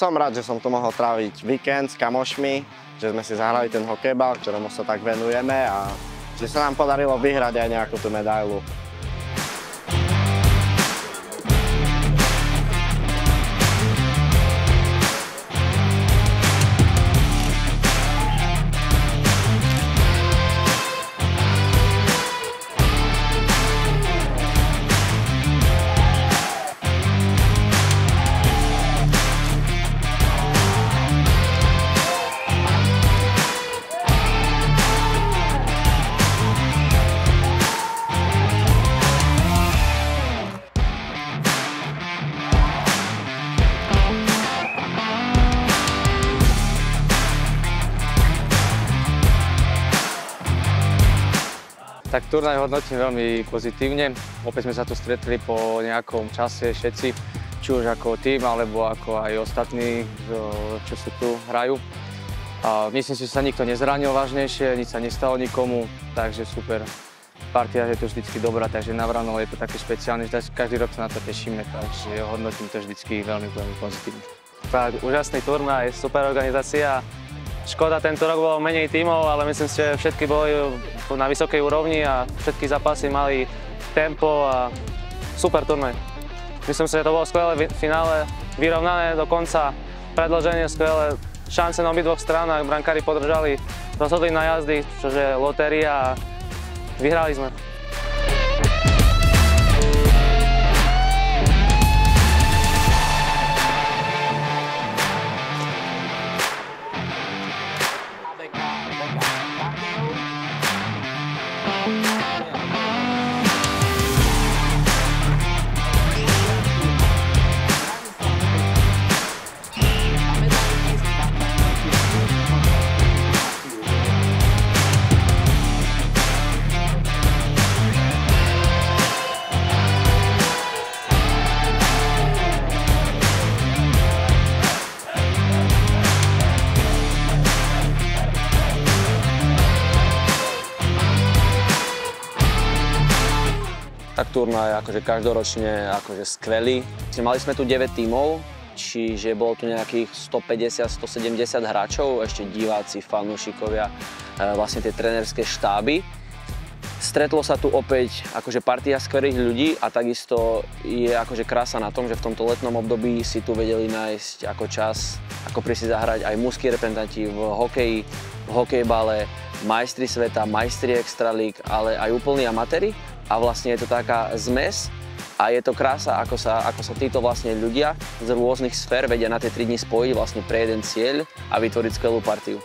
som rád, že som tu mohol tráviť víkend s kamošmi, že sme si zahrali ten hokejbal, ktorému sa tak venujeme a že sa nám podarilo vyhrať aj nejakú tú medailu. Tak turnaj hodnotím veľmi pozitívne. Opäť sme sa tu stretli po nejakom čase všetci, či už ako tým, alebo ako aj ostatní, čo sa tu hrajú. A myslím si, že sa nikto nezranil vážnejšie, nič sa nestalo nikomu, takže super. Partia je to vždycky dobrá, takže na Vranove je to také špeciálne, že každý rok sa na to tešíme, takže hodnotím to vždycky veľmi pozitívne. Tak, úžasný turnaj, super organizácia. Škoda, tento rok bolo menej tímov, ale myslím si, že všetky boli na vysokej úrovni a všetky zápasy mali tempo a super turnaj. Myslím si, že to bolo skvelé finále, vyrovnané do konca, predĺženie skvelé, šance na obidvoch stranách, brankári podržali, rozhodli na jazdy, čo je lotéria a vyhrali sme. Tak turnaj akože každoročne akože skvelý. Mali sme tu 9 tímov, čiže bolo tu nejakých 150-170 hráčov, ešte diváci, fanúšikovia, vlastne tie trénerské štáby. Stretlo sa tu opäť akože partia skvelých ľudí a takisto je akože krása na tom, že v tomto letnom období si tu vedeli nájsť ako čas, ako prísť zahrať aj mužskí reprezentanti v hokeji, v hokejbale, majstri sveta, majstri extralíg, ale aj úplní amatéri. A vlastne je to taká zmes a je to krása, ako sa títo vlastne ľudia z rôznych sfér vedia na tie 3 dni spojiť vlastne pre jeden cieľ a vytvoriť skvelú partiu.